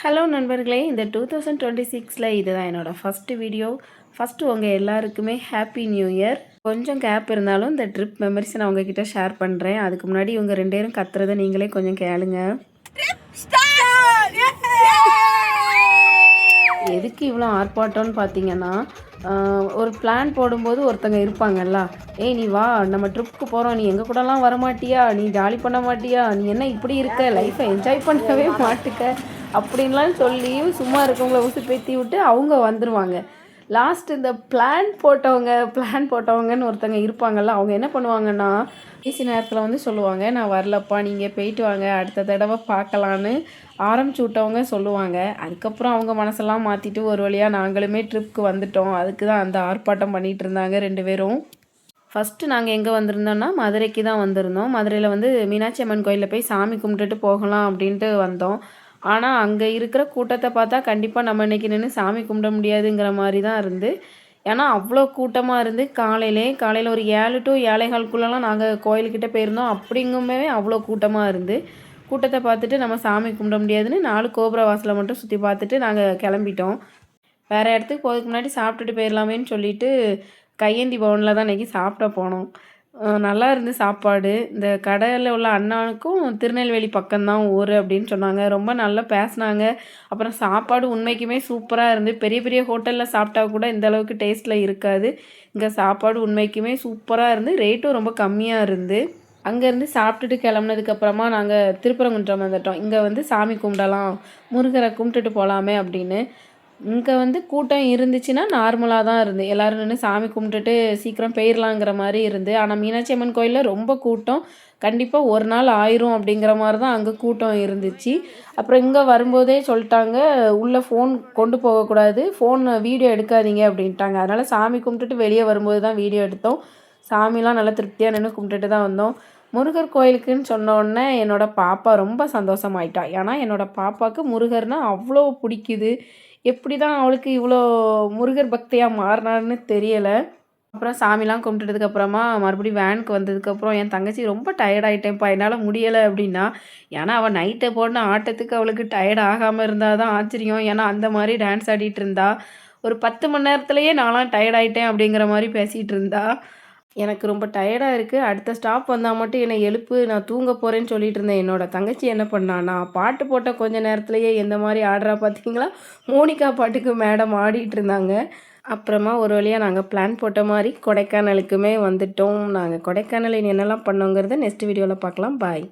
Hello நண்பர்களே, இந்த 2026ல் இதுதான் என்னோட ஃபஸ்ட்டு வீடியோ. ஃபஸ்ட்டு உங்கள் எல்லாருக்குமே ஹாப்பி நியூ இயர். கொஞ்சம் கேப் இருந்தாலும் இந்த ட்ரிப் மெமரிஸை நான் உங்ககிட்ட ஷேர் பண்ணுறேன். அதுக்கு முன்னாடி இவங்க 2 பேரும் கத்துறதை நீங்களே கொஞ்சம் கேளுங்க. எதுக்கு இவ்வளோ ஆர்ப்பாட்டம்னு பார்த்தீங்கன்னா, ஒரு பிளான் போடும்போது ஒருத்தங்க இருப்பாங்கல்ல, ஏய் நீ வா நம்ம ட்ரிப்புக்கு போகிறோம், நீ எங்கள் கூடலாம் வரமாட்டியா, நீ ஜாலி பண்ண மாட்டியா, நீ என்ன இப்படி இருக்க, லைஃப்பை என்ஜாய் பண்ணவே மாட்டுக்க அப்படின்லாம் சொல்லி சும்மா இருக்கவங்கள உசுப்பேத்தி விட்டு அவங்க வந்துடுவாங்க. லாஸ்ட் இந்த பிளான் போட்டவங்கன்னு ஒருத்தங்க இருப்பாங்கல்ல, அவங்க என்ன பண்ணுவாங்கன்னா, கடைசி நேரத்தில் வந்து சொல்லுவாங்க, நான் வரலப்பா நீங்கள் போயிட்டு வாங்க அடுத்த தடவை பார்க்கலான்னு ஆரம்பிச்சு விட்டவங்க சொல்லுவாங்க. அதுக்கப்புறம் அவங்க மனசெல்லாம் மாற்றிட்டு ஒரு வழியாக நாங்களுமே ட்ரிப்புக்கு வந்துட்டோம். அதுக்கு தான் அந்த ஆர்ப்பாட்டம் பண்ணிகிட்டு இருந்தாங்க 2 பேரும். ஃபஸ்ட்டு நாங்கள் எங்கே வந்திருந்தோம்னா மதுரைக்கு தான் வந்திருந்தோம். மதுரையில் வந்து மீனாட்சி அம்மன் கோயிலில் போய் சாமி கும்பிட்டுட்டு போகலாம் அப்படின்ட்டு வந்தோம். ஆனால் அங்கே இருக்கிற கூட்டத்தை பார்த்தா கண்டிப்பாக நம்ம இன்றைக்கி நின்று சாமி கும்பிட முடியாதுங்கிற மாதிரி தான் இருந்து. ஏன்னா அவ்வளோ கூட்டமாக இருந்து காலையில் ஒரு 7 to 7:15க்குள்ளலாம் நாங்கள் கோயில்கிட்ட போயிருந்தோம். அப்படிங்குமே அவ்வளோ கூட்டமாக இருந்து கூட்டத்தை பார்த்துட்டு நம்ம சாமி கும்பிட முடியாதுன்னு 4 கோபுர வாசலை மட்டும் சுற்றி பார்த்துட்டு நாங்கள் கிளம்பிட்டோம். வேறு இடத்துக்கு போகிறதுக்கு முன்னாடி சாப்பிட்டுட்டு போயிடலாமேன்னு சொல்லிட்டு கையேந்தி பவனில் தான் இன்றைக்கி சாப்பிட போனோம். நல்லா இருந்து சாப்பாடு. இந்த கடையில் உள்ள அண்ணாவுக்கும் திருநெல்வேலி பக்கம்தான் ஊர் அப்படின்னு சொன்னாங்க. ரொம்ப நல்லா பேசினாங்க. அப்புறம் சாப்பாடு உண்மைக்குமே சூப்பராக இருந்து, பெரிய பெரிய ஹோட்டலில் சாப்பிட்டா கூட இந்த அளவுக்கு டேஸ்ட்டில் இருக்காது. இங்கே சாப்பாடு உண்மைக்குமே சூப்பராக இருந்து, ரேட்டும் ரொம்ப கம்மியாக இருந்து. அங்கேருந்து சாப்பிட்டுட்டு கிளம்புனதுக்கப்புறமா நாங்கள் திருப்பரங்குன்றம் வந்துட்டோம். இங்கே வந்து சாமி கும்பிடலாம், முருகரை கும்பிட்டுட்டு போகலாமே அப்படின்னு. இங்கே வந்து கூட்டம் இருந்துச்சுன்னா நார்மலாக தான் இருந்து, எல்லோரும் நின்று சாமி கும்பிட்டுட்டு சீக்கிரம் போயிடலாங்கிற மாதிரி இருந்து. ஆனால் மீனாட்சி அம்மன் கோயிலில் ரொம்ப கூட்டம், கண்டிப்பாக ஒரு நாள் ஆயிரும் அப்படிங்கிற மாதிரி தான் அங்கே கூட்டம் இருந்துச்சு. அப்புறம் இங்கே வரும்போதே சொல்லிட்டாங்க, உள்ளே ஃபோன் கொண்டு போகக்கூடாது, ஃபோன் வீடியோ எடுக்காதீங்க அப்படின்ட்டாங்க. அதனால் சாமி கும்பிட்டுட்டு வெளியே வரும்போது தான் வீடியோ எடுத்தோம். சாமிலாம் நல்லா திருப்தியாக நின்று கும்பிட்டுட்டு தான் வந்தோம். முருகர் கோயிலுக்குன்னு சொன்ன உடனே என்னோடய பாப்பா ரொம்ப சந்தோஷமாயிட்டா. ஏன்னா என்னோடய பாப்பாவுக்கு முருகர்னால் அவ்வளோ பிடிக்குது. எப்படி தான் அவளுக்கு இவ்வளோ முருகர் பக்தியாக மாறினான்னு தெரியலை. அப்புறம் சாமிலாம் கும்பிட்டுட்டதுக்கப்புறமா மறுபடியும் வேனுக்கு வந்ததுக்கப்புறம் என் தங்கச்சி ரொம்ப டயர்டாயிட்டேன்ப்பா என்னால் முடியலை அப்படின்னா. ஏன்னா அவள் நைட்டை போன ஆட்டத்துக்கு அவளுக்கு டயர்ட் ஆகாமல் இருந்தால் தான் ஆச்சரியம். ஏன்னா அந்த மாதிரி டான்ஸ் ஆடிட்டு இருந்தா. ஒரு 10 மணி நேரத்துலையே நான்லாம் டயர்டாயிட்டேன் அப்படிங்கிற மாதிரி பேசிகிட்டு இருந்தா. எனக்கு ரொம்ப டயர்டாக இருக்குது, அடுத்த ஸ்டாப் வந்தால் மட்டும் என்னை எழுப்பு, நான் தூங்க போகிறேன்னு சொல்லிட்டு இருந்தேன். என்னோடய தங்கச்சி என்ன பண்ணான்னா, பாட்டு போட்ட கொஞ்ச நேரத்துலையே எந்த மாதிரி ஆடுறா பார்த்தீங்களா, மோனிகா பாட்டுக்கு மேடம் ஆடிட்டு இருந்தாங்க. அப்புறமா ஒரு வழியாக நாங்கள் பிளான் போட்ட மாதிரி கொடைக்கானலுக்குமே வந்துட்டோம். நாங்கள் கொடைக்கானல் என்னெல்லாம் பண்ணோங்கிறத நெக்ஸ்ட் வீடியோவில் பார்க்கலாம். பாய்.